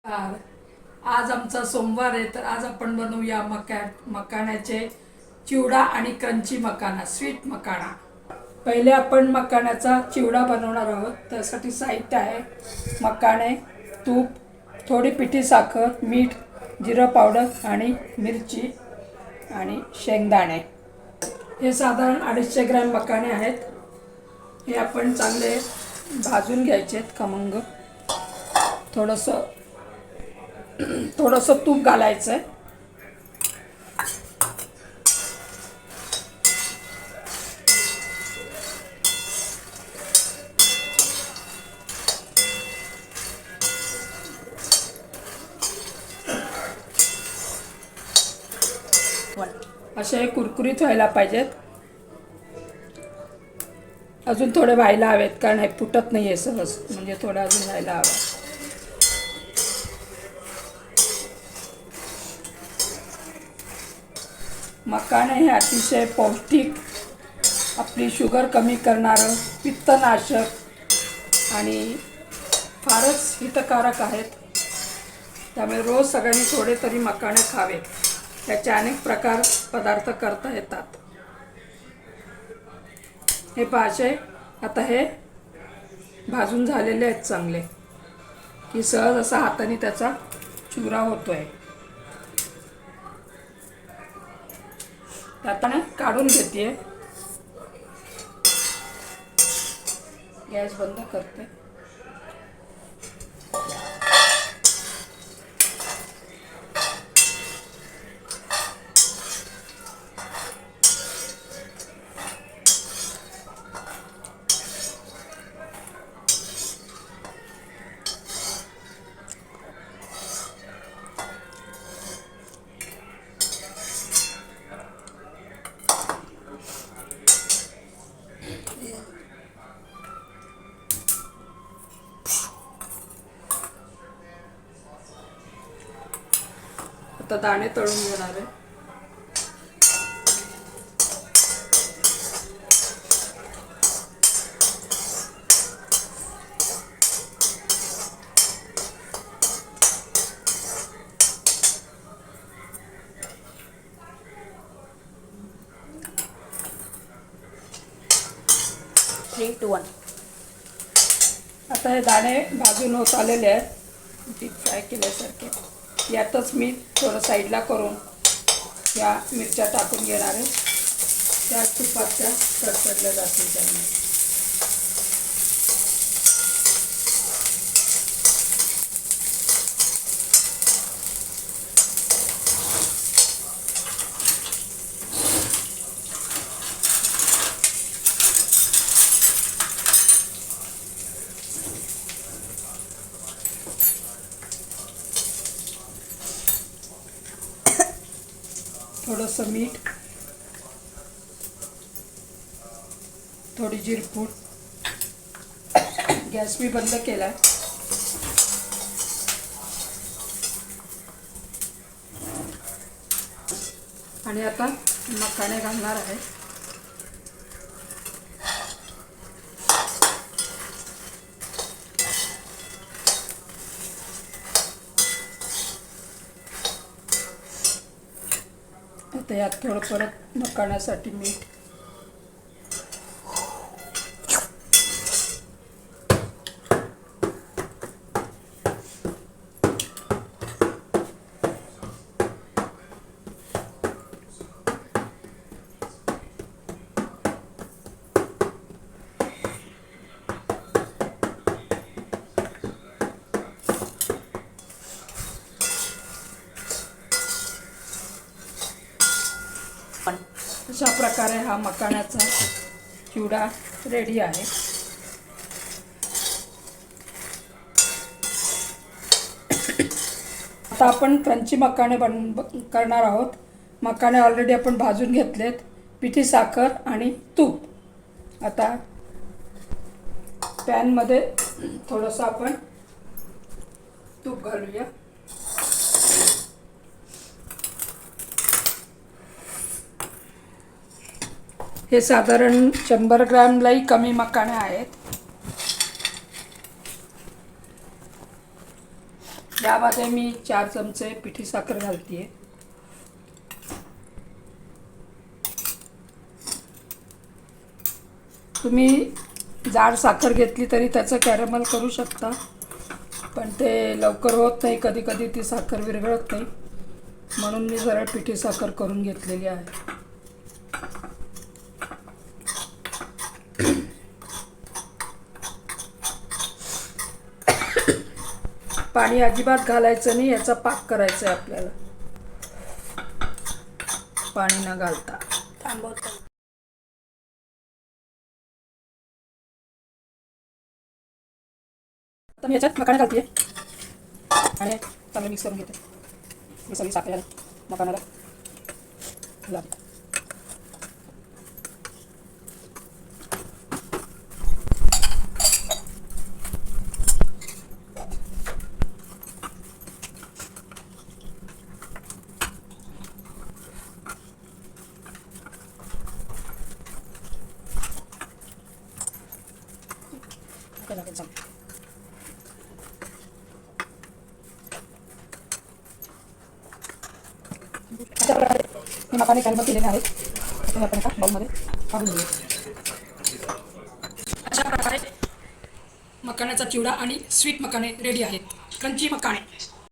आज आमचा सोमवार आहे, तर आज आपण बनवूया मकाण्याचे चिवडा आणि क्रंची मकाना, स्वीट मकाना. पहिले आपण मकाण्याचा चिवडा बनवणार आहोत. त्यासाठी साहित्य आहे मकाणे, तूप, थोडी पिठी साखर, मीठ, जिरं पावडर आणि मिरची आणि शेंगदाणे. हे साधारण 250 ग्रॅम मकाणे आहेत. हे आपण चांगले भाजून घ्यायचे आहेत खमंग. थोडंसं तूप घालायचं आहे. असे कुरकुरीत व्हायला पाहिजेत. अजून थोडे व्हायला हवेत, कारण हे फुटत नाही आहे सहज, म्हणजे थोडं अजून व्हायला हवं. मकाणे हे अतिशय पौष्टिक, आपली शुगर कमी करणारं, पित्तनाशक आणि फारच हितकारक आहेत. त्यामुळे रोज सगळ्यांनी थोडे तरी मकाणे खावे. त्याचे अनेक प्रकार पदार्थ करता येतात. हे पाशे आता हे भाजून झालेले आहेत चांगले, की सहज असा हाताने त्याचा चुरा होतोय. आता काढून घेते. गॅस बंद करते. आता दाणे तळून घेणार आहे. Three two one. आता हे दाणे भाजून होत आलेले आहेत, डीप फ्राय केल्यासारखे. यातच मी थोडं साईडला करून या मिरच्या टाकून घेणार आहे. त्या तुपात त्या तडतडल्या जातील. त्यामुळे थोडंसं मीठ, थोडी जिरपूड. गॅस मी बंद केला आहे. आणि आता मकाणे घालणार आहे. आता यात थोडं परत मकाण्यासाठी मीठ, अशा प्रकारे हा मकाण्याचा चिवडा रेडी आहे. आता आपण क्रंची मकाणे करणार आहोत. मकाणे ऑलरेडी आपण भाजून घेतलेत. पिठी साखर आणि तूप. आता पॅनमध्ये थोडंसं आपण तूप घालूया. हे साधारण 100 ग्रॅमलाही कमी मकाणे आहेत. यामध्ये मी 4 चमचे पिठी साखर घालते. तुम्ही जाड साखर घेतली तरी त्याचं कॅरमल करू शकता, पण ते लवकर होत नाही. कधी कधी ती साखर विरघळत नाही, म्हणून मी जरा पिठी साखर करून घेतलेली आहे. पाणी अजिबात घालायचं नाही, याचा पाक करायचा आहे आपल्याला, पाणी न घालता. तर मी याच्यात मकाना घालते आणि चांगलं मिक्स करून घेते. मी सगळी साखर मकानाला घालते. मी मकाने कॅरमल केलेले आहेत. आपण एका बाउलमध्ये काढून घेऊया. अशा प्रकारे मकानाचा चिवडा आणि स्वीट मकाने रेडी आहेत. क्रंची मकाने.